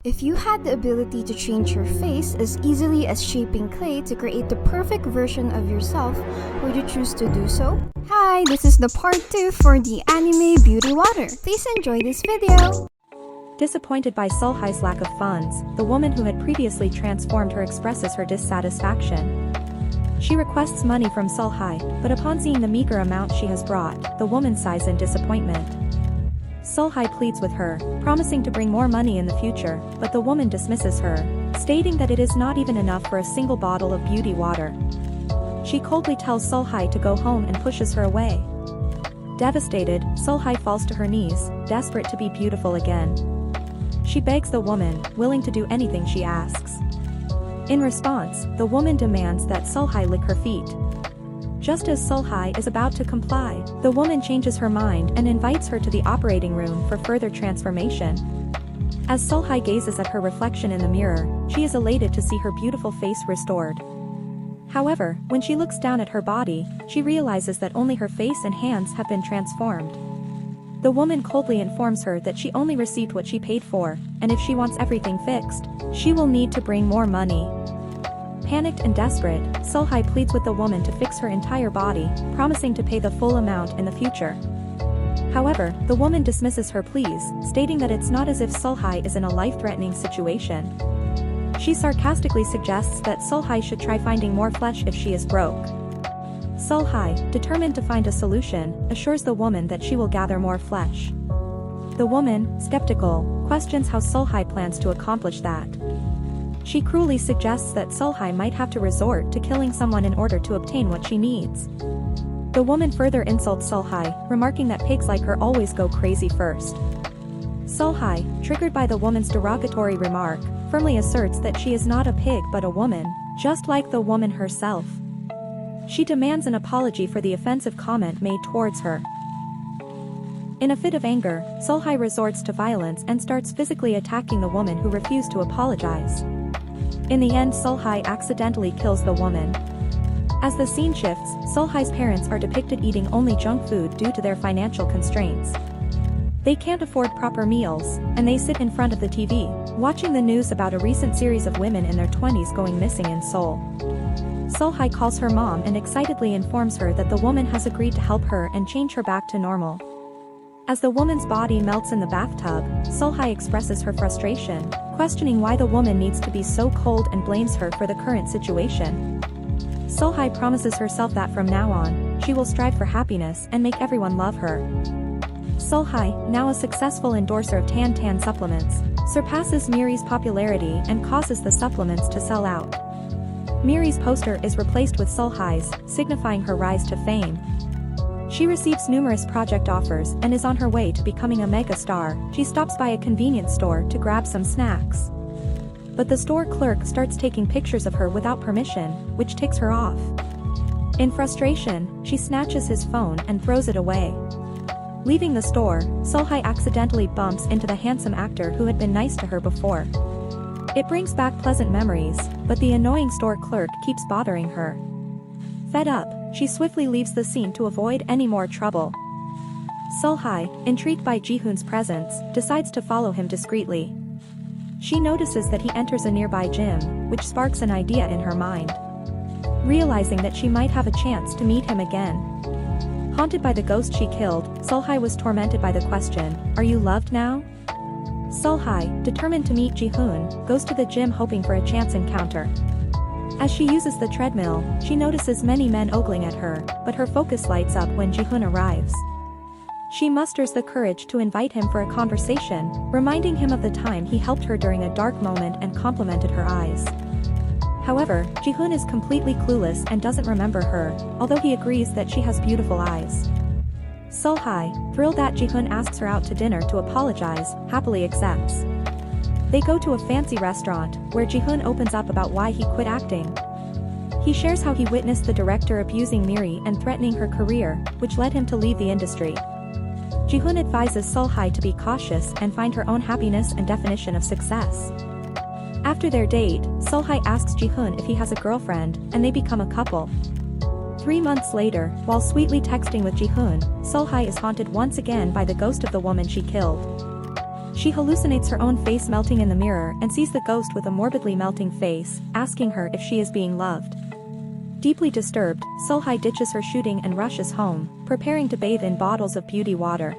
If you had the ability to change your face as easily as shaping clay to create the perfect version of yourself, would you choose to do so? Hi, this is the part 2 for the anime beauty water. Please enjoy this video! Disappointed by Sulhai's lack of funds, the woman who had previously transformed her expresses her dissatisfaction. She requests money from Sulhai, but upon seeing the meager amount she has brought, the woman sighs in disappointment. Sulhai pleads with her, promising to bring more money in the future, but the woman dismisses her, stating that it is not even enough for a single bottle of beauty water. She coldly tells Sulhai to go home and pushes her away. Devastated, Sulhai falls to her knees, desperate to be beautiful again. She begs the woman, willing to do anything she asks. In response, the woman demands that Sulhai lick her feet. Just as Sulhai is about to comply, the woman changes her mind and invites her to the operating room for further transformation. As Sulhai gazes at her reflection in the mirror, she is elated to see her beautiful face restored. However, when she looks down at her body, she realizes that only her face and hands have been transformed. The woman coldly informs her that she only received what she paid for, and if she wants everything fixed, she will need to bring more money. Panicked and desperate, Sulhai pleads with the woman to fix her entire body, promising to pay the full amount in the future. However, the woman dismisses her pleas, stating that it's not as if Sulhai is in a life-threatening situation. She sarcastically suggests that Sulhai should try finding more flesh if she is broke. Sulhai, determined to find a solution, assures the woman that she will gather more flesh. The woman, skeptical, questions how Sulhai plans to accomplish that. She cruelly suggests that Sulhai might have to resort to killing someone in order to obtain what she needs. The woman further insults Sulhai, remarking that pigs like her always go crazy first. Sulhai, triggered by the woman's derogatory remark, firmly asserts that she is not a pig but a woman, just like the woman herself. She demands an apology for the offensive comment made towards her. In a fit of anger, Sulhai resorts to violence and starts physically attacking the woman who refused to apologize. In the end, Sulhai accidentally kills the woman. As the scene shifts, Sulhai's parents are depicted eating only junk food due to their financial constraints. They can't afford proper meals, and they sit in front of the TV, watching the news about a recent series of women in their 20s going missing in Seoul. Sulhai calls her mom and excitedly informs her that the woman has agreed to help her and change her back to normal. As the woman's body melts in the bathtub, Sulhai expresses her frustration, questioning why the woman needs to be so cold and blames her for the current situation. Sulhai promises herself that from now on, she will strive for happiness and make everyone love her. Sulhai, now a successful endorser of Tan supplements, surpasses Miri's popularity and causes the supplements to sell out. Miri's poster is replaced with Sulhai's, signifying her rise to fame. She receives numerous project offers and is on her way to becoming a mega star. She stops by a convenience store to grab some snacks. But the store clerk starts taking pictures of her without permission, which ticks her off. In frustration, she snatches his phone and throws it away. Leaving the store, Sulhai accidentally bumps into the handsome actor who had been nice to her before. It brings back pleasant memories, but the annoying store clerk keeps bothering her. Fed up, she swiftly leaves the scene to avoid any more trouble. Sulhai, intrigued by Jihoon's presence, decides to follow him discreetly. She notices that he enters a nearby gym, which sparks an idea in her mind. Realizing that she might have a chance to meet him again. Haunted by the ghost she killed, Sulhai was tormented by the question, "Are you loved now?" Sulhai, determined to meet Jihoon, goes to the gym hoping for a chance encounter. As she uses the treadmill, she notices many men ogling at her, but her focus lights up when Jihoon arrives. She musters the courage to invite him for a conversation, reminding him of the time he helped her during a dark moment and complimented her eyes. However, Jihoon is completely clueless and doesn't remember her, although he agrees that she has beautiful eyes. Sulhai, thrilled that Jihoon asks her out to dinner to apologize, happily accepts. They go to a fancy restaurant, where Jihoon opens up about why he quit acting. He shares how he witnessed the director abusing Miri and threatening her career, which led him to leave the industry. Jihoon advises Sulhai to be cautious and find her own happiness and definition of success. After their date, Sulhai asks Jihoon if he has a girlfriend, and they become a couple. 3 months later, while sweetly texting with Jihoon, Sulhai is haunted once again by the ghost of the woman she killed. She hallucinates her own face melting in the mirror and sees the ghost with a morbidly melting face, asking her if she is being loved. Deeply disturbed, Sulhai ditches her shooting and rushes home, preparing to bathe in bottles of beauty water.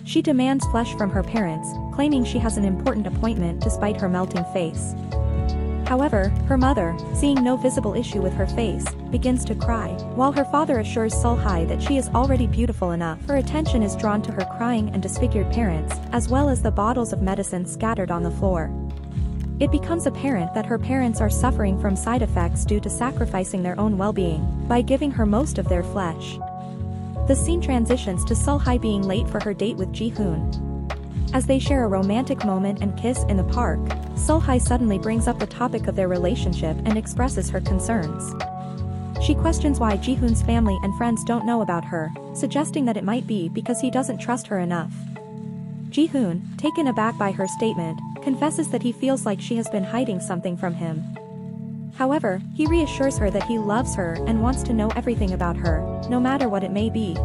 She demands flesh from her parents, claiming she has an important appointment despite her melting face. However, her mother, seeing no visible issue with her face, begins to cry, while her father assures Sulhai that she is already beautiful enough. Her attention is drawn to her crying and disfigured parents, as well as the bottles of medicine scattered on the floor. It becomes apparent that her parents are suffering from side effects due to sacrificing their own well-being by giving her most of their flesh. The scene transitions to Sulhai being late for her date with Ji-hoon. As they share a romantic moment and kiss in the park, Sulhai suddenly brings up the topic of their relationship and expresses her concerns. She questions why Ji-hoon's family and friends don't know about her, suggesting that it might be because he doesn't trust her enough. Ji-hoon, taken aback by her statement, confesses that he feels like she has been hiding something from him. However, he reassures her that he loves her and wants to know everything about her, no matter what it may be.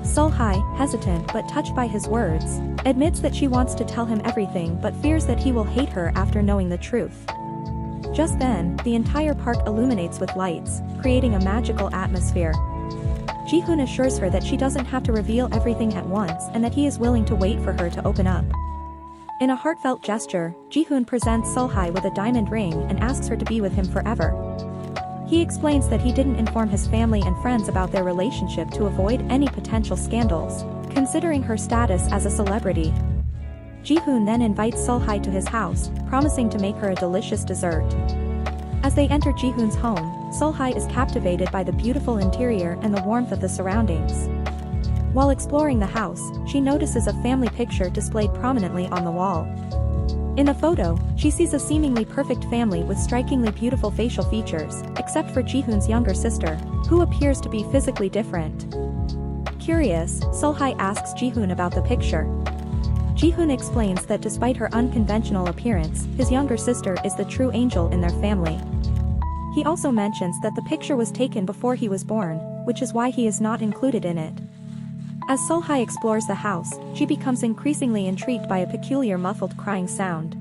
Sulhai, hesitant but touched by his words, admits that she wants to tell him everything but fears that he will hate her after knowing the truth. Just then, the entire park illuminates with lights, creating a magical atmosphere. Ji-hoon assures her that she doesn't have to reveal everything at once and that he is willing to wait for her to open up. In a heartfelt gesture, Ji-hoon presents Sulhai with a diamond ring and asks her to be with him forever. He explains that he didn't inform his family and friends about their relationship to avoid any potential scandals, considering her status as a celebrity. Ji-hoon then invites Sulhai to his house, promising to make her a delicious dessert. As they enter Ji-hoon's home, Sulhai is captivated by the beautiful interior and the warmth of the surroundings. While exploring the house, she notices a family picture displayed prominently on the wall. In the photo, she sees a seemingly perfect family with strikingly beautiful facial features, except for Ji-hoon's younger sister, who appears to be physically different. Curious, Sulhai asks Ji-hoon about the picture. Ji-hoon explains that despite her unconventional appearance, his younger sister is the true angel in their family. He also mentions that the picture was taken before he was born, which is why he is not included in it. As Sulhai explores the house, she becomes increasingly intrigued by a peculiar muffled crying sound.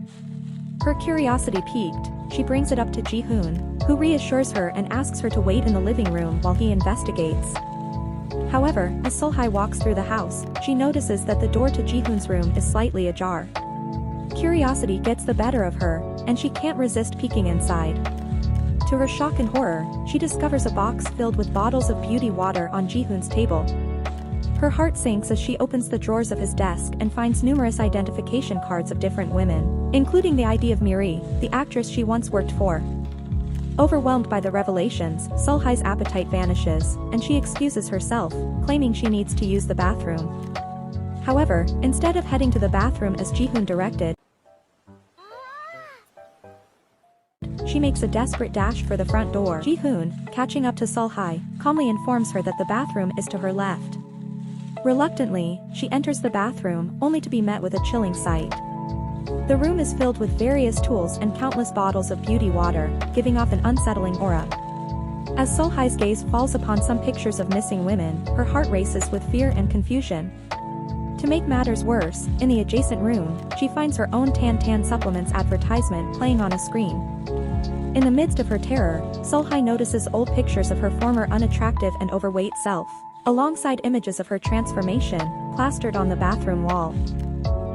Her curiosity piqued, she brings it up to Ji-hoon, who reassures her and asks her to wait in the living room while he investigates. However, as Sulhai walks through the house, she notices that the door to Ji-hoon's room is slightly ajar. Curiosity gets the better of her, and she can't resist peeking inside. To her shock and horror, she discovers a box filled with bottles of beauty water on Ji-hoon's table. Her heart sinks as she opens the drawers of his desk and finds numerous identification cards of different women, including the ID of Miri, the actress she once worked for. Overwhelmed by the revelations, Sulhai's appetite vanishes, and she excuses herself, claiming she needs to use the bathroom. However, instead of heading to the bathroom as Ji-hoon directed, she makes a desperate dash for the front door. Ji-hoon, catching up to Sulhai, calmly informs her that the bathroom is to her left. Reluctantly, she enters the bathroom, only to be met with a chilling sight. The room is filled with various tools and countless bottles of beauty water, giving off an unsettling aura. As Sulhai's gaze falls upon some pictures of missing women, her heart races with fear and confusion. To make matters worse, in the adjacent room, she finds her own Tan supplements advertisement playing on a screen. In the midst of her terror, Sulhai notices old pictures of her former unattractive and overweight self, alongside images of her transformation, plastered on the bathroom wall.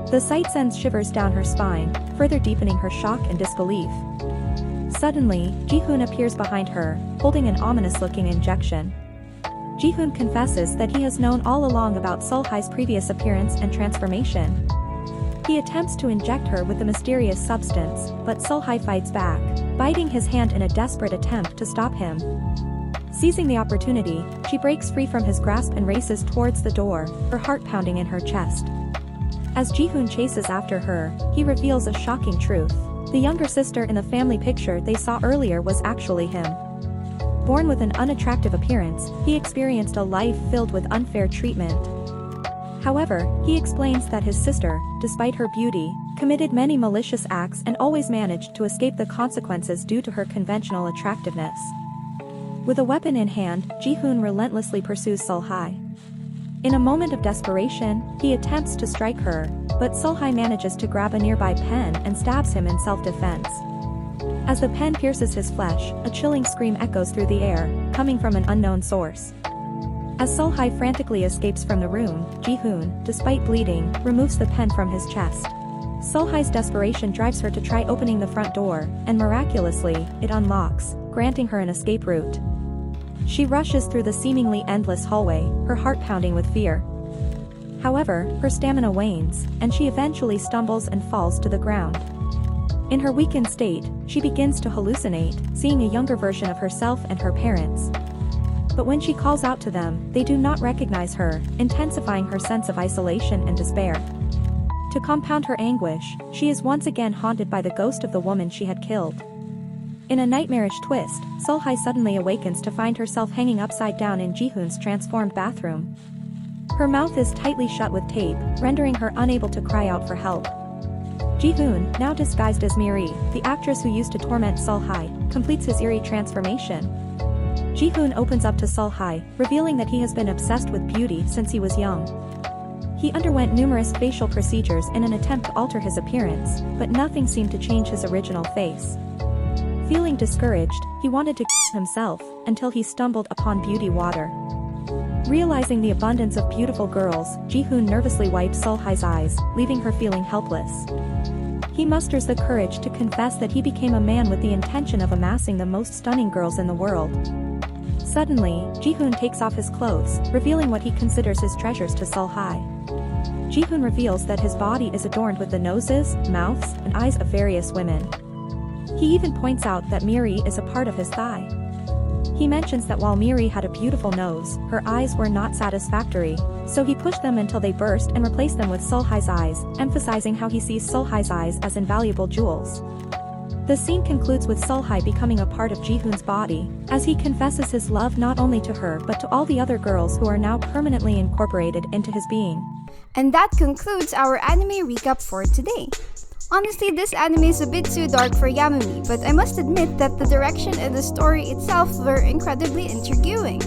The sight sends shivers down her spine, further deepening her shock and disbelief. Suddenly, Ji-hoon appears behind her, holding an ominous-looking injection. Ji-hoon confesses that he has known all along about Sulhai's previous appearance and transformation. He attempts to inject her with the mysterious substance, but Sulhai fights back, biting his hand in a desperate attempt to stop him. Seizing the opportunity, she breaks free from his grasp and races towards the door, her heart pounding in her chest. As Ji-hoon chases after her, he reveals a shocking truth. The younger sister in the family picture they saw earlier was actually him. Born with an unattractive appearance, he experienced a life filled with unfair treatment. However, he explains that his sister, despite her beauty, committed many malicious acts and always managed to escape the consequences due to her conventional attractiveness. With a weapon in hand, Ji-hoon relentlessly pursues Sulhai. In a moment of desperation, he attempts to strike her, but Sulhai manages to grab a nearby pen and stabs him in self-defense. As the pen pierces his flesh, a chilling scream echoes through the air, coming from an unknown source. As Sulhai frantically escapes from the room, Ji-hoon, despite bleeding, removes the pen from his chest. Sulhai's desperation drives her to try opening the front door, and miraculously, it unlocks, granting her an escape route. She rushes through the seemingly endless hallway, her heart pounding with fear. However, her stamina wanes, and she eventually stumbles and falls to the ground. In her weakened state, she begins to hallucinate, seeing a younger version of herself and her parents. But when she calls out to them, they do not recognize her, intensifying her sense of isolation and despair. To compound her anguish, she is once again haunted by the ghost of the woman she had killed. In a nightmarish twist, Sulhai suddenly awakens to find herself hanging upside down in Ji-hoon's transformed bathroom. Her mouth is tightly shut with tape, rendering her unable to cry out for help. Ji-hoon, now disguised as Miri, the actress who used to torment Sulhai, completes his eerie transformation. Ji-hoon opens up to Sulhai, revealing that he has been obsessed with beauty since he was young. He underwent numerous facial procedures in an attempt to alter his appearance, but nothing seemed to change his original face. Feeling discouraged, he wanted to kill himself, until he stumbled upon beauty water. Realizing the abundance of beautiful girls, Ji-hoon nervously wipes Sulhai's eyes, leaving her feeling helpless. He musters the courage to confess that he became a man with the intention of amassing the most stunning girls in the world. Suddenly, Ji-hoon takes off his clothes, revealing what he considers his treasures to Sulhai. Ji-hoon reveals that his body is adorned with the noses, mouths, and eyes of various women. He even points out that Miri is a part of his thigh. He mentions that while Miri had a beautiful nose, her eyes were not satisfactory, so he pushed them until they burst and replaced them with Sulhai's eyes, emphasizing how he sees Sulhai's eyes as invaluable jewels. The scene concludes with Sulhai becoming a part of Ji-hoon's body, as he confesses his love not only to her but to all the other girls who are now permanently incorporated into his being. And that concludes our anime recap for today. Honestly, this anime is a bit too dark for Yamami, but I must admit that the direction and the story itself were incredibly intriguing.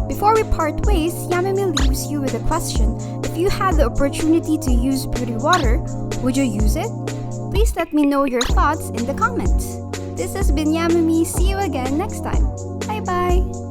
Before we part ways, Yamami leaves you with a question. If you had the opportunity to use beauty water, would you use it? Please let me know your thoughts in the comments. This has been Yamami. See you again next time. Bye bye!